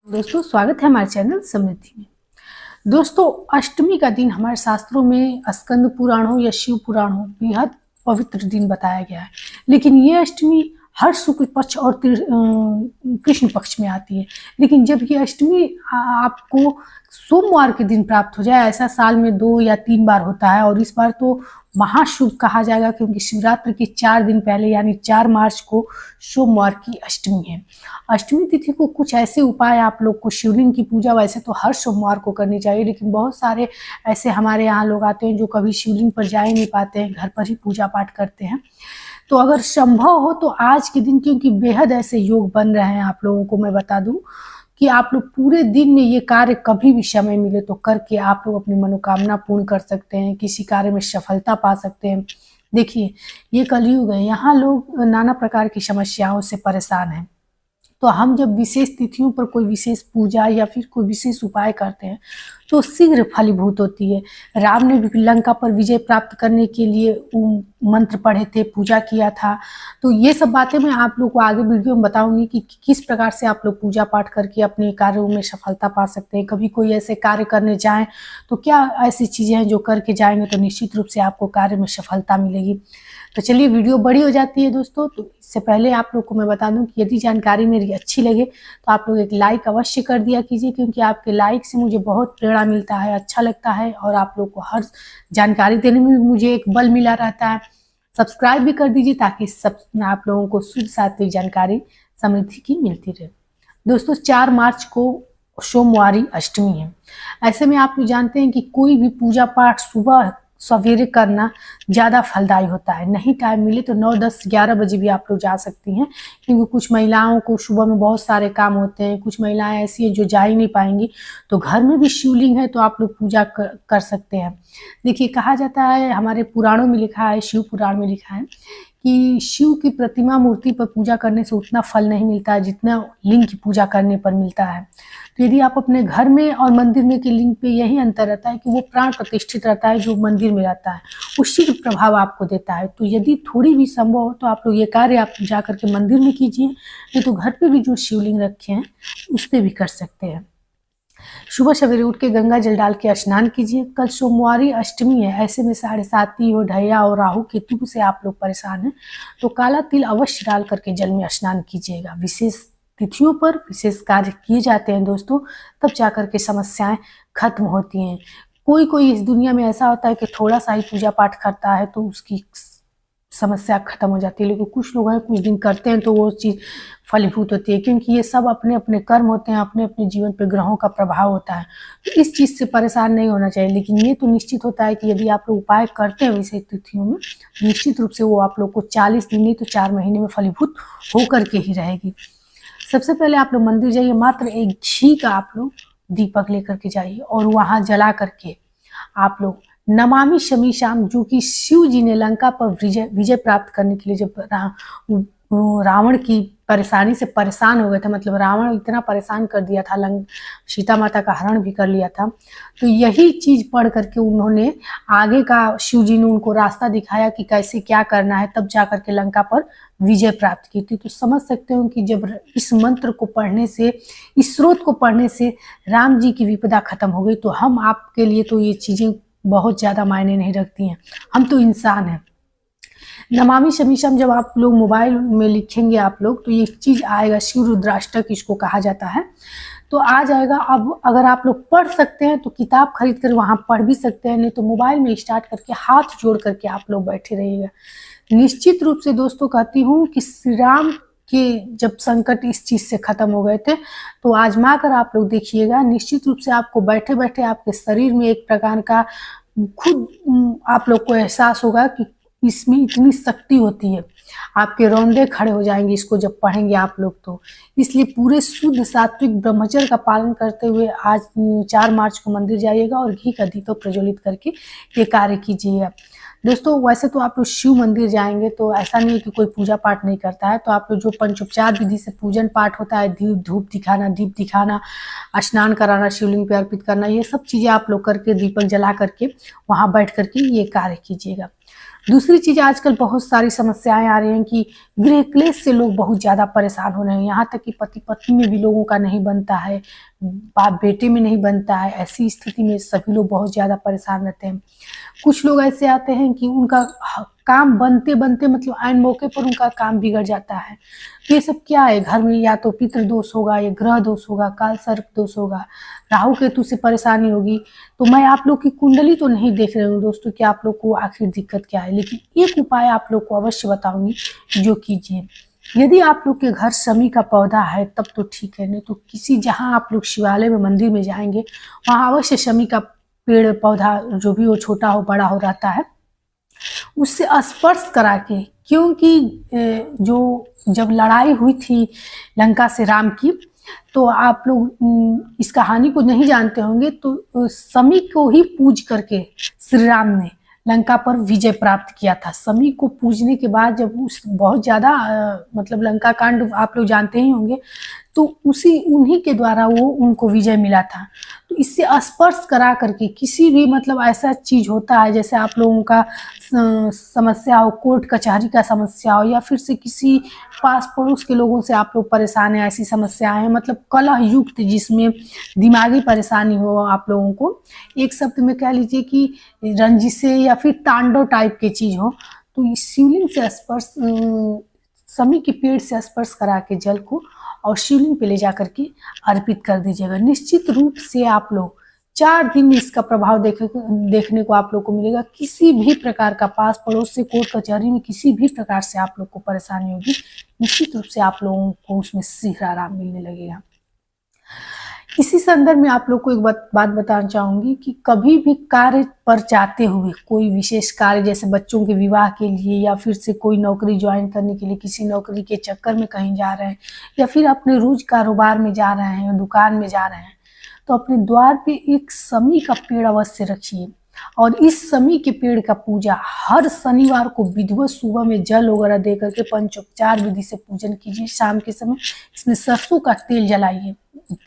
दोस्तों स्वागत है हमारे चैनल समृद्धि में। दोस्तों अष्टमी का दिन हमारे शास्त्रों में स्कंद पुराण हो या शिव पुराण हो बेहद पवित्र दिन बताया गया है। लेकिन ये अष्टमी हर शुक्ल पक्ष और कृष्ण पक्ष में आती है। लेकिन जब ये अष्टमी आपको सोमवार के दिन प्राप्त हो जाए, ऐसा साल में 2 या 3 बार होता है और इस बार तो महाशुभ कहा जाएगा क्योंकि शिवरात्रि के 4 दिन पहले यानी 4 मार्च को सोमवार की अष्टमी है। अष्टमी तिथि को कुछ ऐसे उपाय आप लोग को, शिवलिंग की पूजा वैसे तो हर सोमवार को करनी चाहिए, लेकिन बहुत सारे ऐसे हमारे यहाँ लोग आते हैं जो कभी शिवलिंग पर जा ही नहीं पाते हैं, घर पर ही पूजा पाठ करते हैं। तो अगर संभव हो तो आज के दिन, क्योंकि बेहद ऐसे योग बन रहे हैं, आप लोगों को मैं बता दूं कि आप लोग पूरे दिन में ये कार्य कभी भी समय मिले तो करके आप लोग अपनी मनोकामना पूर्ण कर सकते हैं, किसी कार्य में सफलता पा सकते हैं। देखिए ये कलयुग है, यहाँ लोग नाना प्रकार की समस्याओं से परेशान हैं। तो हम जब विशेष तिथियों पर कोई विशेष पूजा या फिर कोई विशेष उपाय करते हैं तो शीघ्र फलीभूत होती है। राम ने भी लंका पर विजय प्राप्त करने के लिए मंत्र पढ़े थे, पूजा किया था। तो ये सब बातें मैं आप लोग को आगे वीडियो में बताऊंगी कि किस प्रकार से आप लोग पूजा पाठ करके अपने कार्यों में सफलता पा सकते हैं। कभी कोई ऐसे कार्य करने जाएं तो क्या ऐसी चीज़ें हैं जो करके जाएंगे तो निश्चित रूप से आपको कार्य में सफलता मिलेगी। तो चलिए वीडियो बड़ी हो जाती है दोस्तों, तो इससे पहले आप लोग को मैं बता दूं कि यदि जानकारी मेरी अच्छी लगे तो आप लोग एक लाइक अवश्य कर दिया कीजिए, क्योंकि आपके लाइक से मुझे बहुत प्रेरणा मिलता है, अच्छा लगता है और आप लोग को हर जानकारी देने में भी मुझे एक बल मिला रहता है। सब्सक्राइब भी कर दीजिए ताकि सब आप लोगों को शुद्ध सात्विक जानकारी समृद्धि की मिलती रहे। दोस्तों 4 मार्च को सोमवारी अष्टमी है। ऐसे में आप लोग जानते हैं कि कोई भी पूजा पाठ सुबह सवेरे करना ज़्यादा फलदायी होता है। नहीं टाइम मिले तो 9, 10, 11 बजे भी आप लोग जा सकती हैं, क्योंकि कुछ महिलाओं को सुबह में बहुत सारे काम होते हैं। कुछ महिलाएं ऐसी हैं जो जा ही नहीं पाएंगी, तो घर में भी शिवलिंग है तो आप लोग पूजा कर सकते हैं। देखिए कहा जाता है, हमारे पुराणों में लिखा है, शिव पुराण में लिखा है कि शिव की प्रतिमा मूर्ति पर पूजा करने से उतना फल नहीं मिलता है जितना लिंग की पूजा करने पर मिलता है। तो यदि आप अपने घर में और मंदिर में के लिंग पे यही अंतर रहता है कि वो प्राण प्रतिष्ठित रहता है, जो मंदिर में रहता है उसी का प्रभाव आपको देता है। तो यदि थोड़ी भी संभव हो तो आप लोग ये कार्य आप जा करके मंदिर में कीजिए, नहीं तो घर पे भी जो शिवलिंग रखे हैं उस पर भी कर सकते हैं। सुबह सवेरे उठ के गंगा जल डाल के स्नान कीजिए। कल सोमवारी अष्टमी है, ऐसे में 7:30 हो, ढैया और राहु केतु से आप लोग परेशान हैं तो काला तिल अवश्य डाल करके जल में स्नान कीजिएगा। विशेष तिथियों पर विशेष कार्य किए जाते हैं दोस्तों, तब जाकर के समस्याएं खत्म होती हैं। कोई कोई इस दुनिया में ऐसा होता है कि थोड़ा सा ही पूजा पाठ करता है तो उसकी समस्या खत्म हो जाती है, लेकिन कुछ लोग हैं कुछ दिन करते हैं तो वो चीज़ फलीभूत होती है, क्योंकि ये सब अपने अपने कर्म होते हैं, अपने अपने जीवन पे ग्रहों का प्रभाव होता है। तो इस चीज़ से परेशान नहीं होना चाहिए। लेकिन ये तो निश्चित होता है कि यदि आप लोग उपाय करते हैं विशेष तिथियों में, निश्चित रूप से वो आप लोग को 40 दिन नहीं तो 4 महीने में फलीभूत होकर के ही रहेगी। सबसे पहले आप लोग मंदिर जाइए, मात्र एक घी का आप लोग दीपक लेकर के जाइए और वहां जला करके आप लोग नमामि शमीशाम, जो कि शिव जी ने लंका पर विजय प्राप्त करने के लिए जब रावण की परेशानी से परेशान हो गए थे, मतलब रावण इतना परेशान कर दिया था, सीता माता का हरण भी कर लिया था, तो यही चीज पढ़ करके उन्होंने आगे का शिव जी ने उनको रास्ता दिखाया कि कैसे क्या करना है, तब जा करके लंका पर विजय प्राप्त की थी। तो समझ सकते हो कि जब इस मंत्र को पढ़ने से, इस स्रोत को पढ़ने से राम जी की विपदा खत्म हो गई, तो हम आपके लिए तो ये चीजें बहुत ज्यादा मायने नहीं रखती हैं, हम तो इंसान हैं। नमामि शमीशम जब आप लोग मोबाइल में लिखेंगे आप लोग तो ये चीज आएगा, शिव रुद्राष्टक इसको कहा जाता है, तो आ जाएगा। अब अगर आप लोग पढ़ सकते हैं तो किताब खरीद कर वहां पढ़ भी सकते हैं, नहीं तो मोबाइल में स्टार्ट करके हाथ जोड़ करके आप लोग बैठे रहिएगा। निश्चित रूप से दोस्तों कहती हूँ कि श्री राम के जब संकट इस चीज से खत्म हो गए थे तो आजमा कर आप लोग देखिएगा, निश्चित रूप से आपको बैठे बैठे आपके शरीर में एक प्रकार का खुद आप लोग को एहसास होगा कि इसमें इतनी शक्ति होती है, आपके रौंदे खड़े हो जाएंगे इसको जब पढ़ेंगे आप लोग। तो इसलिए पूरे शुद्ध सात्विक ब्रह्मचर्य का पालन करते हुए आज 4 मार्च को मंदिर जाइएगा और घी का दीपक प्रज्वलित करके ये कार्य कीजिएगा। दोस्तों वैसे तो आप लोग शिव मंदिर जाएंगे तो ऐसा नहीं है कि कोई पूजा पाठ नहीं करता है, तो आप लोग जो पंचोपचार विधि से पूजन पाठ होता है, धूप दिखाना, दीप दिखाना, स्नान कराना, शिवलिंग पे अर्पित करना, ये सब चीजें आप लोग करके दीपक जला करके वहां बैठ करके ये कार्य कीजिएगा। दूसरी चीज, आजकल बहुत सारी समस्याएं आ रही हैं कि गृह क्लेश से लोग बहुत ज्यादा परेशान हो रहे हैं। यहाँ तक कि पति पत्नी में भी लोगों का नहीं बनता है, बाप बेटे में नहीं बनता है। ऐसी स्थिति में सभी लोग बहुत ज्यादा परेशान रहते हैं। कुछ लोग ऐसे आते हैं कि उनका काम बनते बनते मतलब ऐन मौके पर उनका काम बिगड़ जाता है। तो ये सब क्या है, घर में या तो पितृ दोष होगा, या ग्रह दोष होगा, काल सर्प दोष होगा, राहु केतु से परेशानी होगी। तो मैं आप लोग की कुंडली तो नहीं देख रही हूँ दोस्तों कि आप लोग को आखिर दिक्कत क्या है, लेकिन एक उपाय आप लोग को अवश्य बताऊंगी जो कीजिए। यदि आप लोग के घर शमी का पौधा है तब तो ठीक है, नहीं तो किसी, जहाँ आप लोग शिवालय में मंदिर में जाएंगे वहाँ अवश्य शमी का पेड़ पौधा जो भी हो, छोटा हो बड़ा हो, रहता है, उससे स्पर्श करा के। क्योंकि जो जब लड़ाई हुई थी लंका से राम की, तो आप लोग इस कहानी को नहीं जानते होंगे, तो शमी को ही पूज करके श्री राम ने लंका पर विजय प्राप्त किया था। शमी को पूजने के बाद जब उस बहुत ज्यादा मतलब लंका कांड आप लोग जानते ही होंगे, तो उन्हीं के द्वारा वो उनको विजय मिला था। तो इससे स्पर्श करा करके किसी भी मतलब ऐसा चीज होता है, जैसे आप लोगों का समस्या हो, कोर्ट कचहरी का समस्या हो, या फिर से किसी पास पड़ोस के लोगों से आप लोग परेशान हैं, ऐसी समस्याएं हैं, मतलब कलह युक्त जिसमें दिमागी परेशानी हो आप लोगों को, एक शब्द में कह लीजिए कि रंजिशे या फिर तांडव टाइप की चीज हो, तो इस शिवलिंग से स्पर्श, शमी के पेड़ से स्पर्श करा के जल को और शिवलिंग पे ले जा करके अर्पित कर दीजिएगा। निश्चित रूप से आप लोग 4 दिन में इसका प्रभाव देखने को आप लोग को मिलेगा। किसी भी प्रकार का पास पड़ोस से, कोर्ट कचहरी में किसी भी प्रकार से आप लोग को परेशानी होगी, निश्चित रूप से आप लोगों को उसमें शीघ्र आराम मिलने लगेगा। इसी संदर्भ में आप लोग को एक बात बताना चाहूंगी कि कभी भी कार्य पर जाते हुए, कोई विशेष कार्य जैसे बच्चों के विवाह के लिए, या फिर से कोई नौकरी ज्वाइन करने के लिए किसी नौकरी के चक्कर में कहीं जा रहे हैं, या फिर अपने रोज कारोबार में जा रहे हैं, दुकान में जा रहे हैं, तो अपने द्वार पे एक शमी का पेड़ अवश्य रखिए। और इस शमी के पेड़ का पूजा हर शनिवार को विधिवत सुबह में जल वगैरह दे करके पंचोपचार विधि से पूजन कीजिए। शाम के समय इसमें सरसों का तेल जलाइए,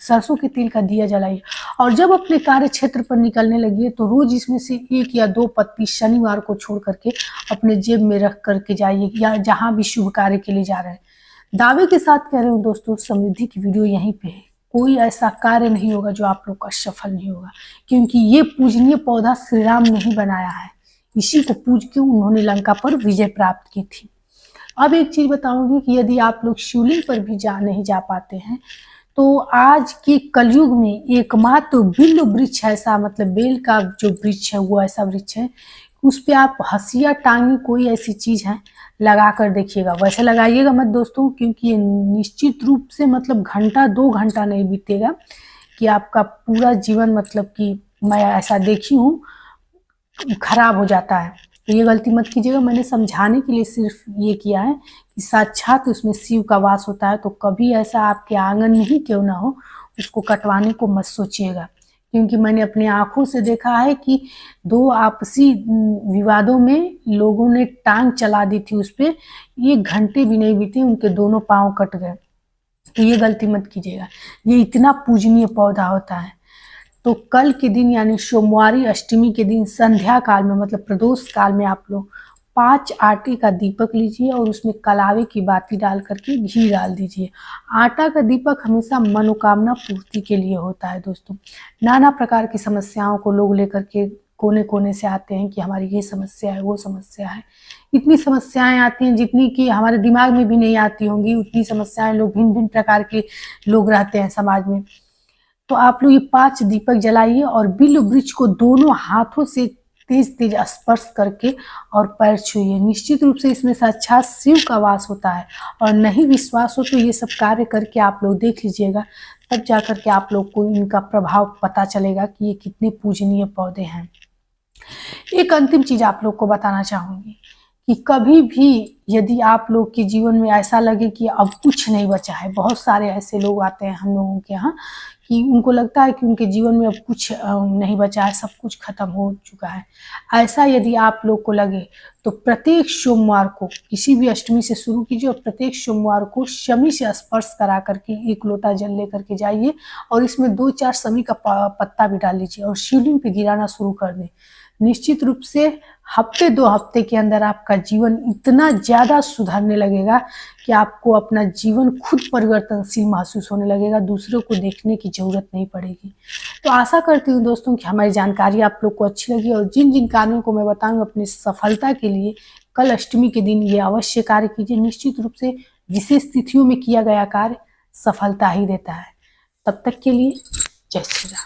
सरसों के तेल का दिया जलाइए, और जब अपने कार्य क्षेत्र पर निकलने लगिए तो रोज इसमें से 1 या 2 पत्ती शनिवार को छोड़ करके अपने जेब में रख करके जाइए, या जहां भी शुभ कार्य के लिए जा रहे हैं। दावे के साथ कह रहे हूँ दोस्तों, समृद्धि की वीडियो यहीं पे है। कोई ऐसा कार्य नहीं होगा जो आप लोग का सफल नहीं होगा, क्योंकि ये पूजनीय पौधा श्री राम ने ही बनाया है। इसी को पूज के उन्होंने लंका पर विजय प्राप्त की थी। अब एक चीज बताऊंगी कि यदि आप लोग शिवलिंग पर भी नहीं जा पाते हैं, तो आज के कलयुग में एकमात्र बिल्व वृक्ष ऐसा, मतलब बेल का जो वृक्ष है वो ऐसा वृक्ष है, उस पे आप हंसिया टांगी कोई ऐसी चीज है लगा कर देखिएगा। वैसे लगाइएगा मत दोस्तों, क्योंकि ये निश्चित रूप से मतलब घंटा 2 घंटा नहीं बीतेगा कि आपका पूरा जीवन, मतलब कि मैं ऐसा देखी हूँ, खराब हो जाता है। तो ये गलती मत कीजिएगा। मैंने समझाने के लिए सिर्फ ये किया है कि साक्षात उसमें शिव का वास होता है, तो कभी ऐसा आपके आंगन में ही क्यों ना हो, उसको कटवाने को मत सोचिएगा। क्योंकि मैंने अपनी आंखों से देखा है कि 2 आपसी विवादों में लोगों ने टांग चला दी थी उस पे, 1 घंटे भी नहीं बीते उनके दोनों पांव कट गए। तो ये गलती मत कीजिएगा, ये इतना पूजनीय पौधा होता है। तो कल के दिन यानी सोमवारी अष्टमी के दिन संध्या काल में, मतलब प्रदोष काल में, आप लोग 5 आटे का दीपक लीजिए और उसमें कलावे की बाती डाल करके घी डाल दीजिए। आटा का दीपक हमेशा मनोकामना पूर्ति के लिए होता है दोस्तों। नाना प्रकार की समस्याओं को लोग लेकर के कोने कोने से आते हैं कि हमारी ये समस्या है, वो समस्या है। इतनी समस्याएं आती हैं जितनी कि हमारे दिमाग में भी नहीं आती होंगी, उतनी समस्याएं लोग, भिन्न भिन्न प्रकार के लोग रहते हैं समाज में। तो आप लोग ये 5 दीपक जलाइए और बिल्व वृक्ष को दोनों हाथों से तेज तेज स्पर्श करके और पैर छूइए। निश्चित रूप से इसमें साक्षात शिव का वास होता है, और नहीं विश्वास हो तो ये सब कार्य करके आप लोग देख लीजिएगा, तब जाकर के आप लोग को इनका प्रभाव पता चलेगा कि ये कितने पूजनीय पौधे हैं। एक अंतिम चीज आप लोग को बताना चाहूंगी कि कभी भी यदि आप लोग के जीवन में ऐसा लगे कि अब कुछ नहीं बचा है, बहुत सारे ऐसे लोग आते हैं हम लोगों के यहाँ कि उनको लगता है कि उनके जीवन में अब कुछ नहीं बचा है, सब कुछ खत्म हो चुका है। ऐसा यदि आप लोग को लगे तो प्रत्येक सोमवार को, किसी भी अष्टमी से शुरू कीजिए और प्रत्येक सोमवार को शमी से स्पर्श करा करके 1 लोटा जल ले करके जाइए और इसमें 2-4 शमी का पत्ता भी डाल लीजिए और शिवलिंग पे गिराना शुरू कर दें। निश्चित रूप से हफ्ते 2 हफ्ते के अंदर आपका जीवन इतना ज़्यादा सुधरने लगेगा कि आपको अपना जीवन खुद परिवर्तनशील महसूस होने लगेगा, दूसरों को देखने की ज़रूरत नहीं पड़ेगी। तो आशा करती हूँ दोस्तों कि हमारी जानकारी आप लोग को अच्छी लगी, और जिन जिन कार्यों को मैं बताऊँगी अपनी सफलता के लिए कल अष्टमी के दिन ये अवश्य कार्य कीजिए। निश्चित रूप से विशेष तिथियों में किया गया कार्य सफलता ही देता है। तब तक के लिए जय श्री राम।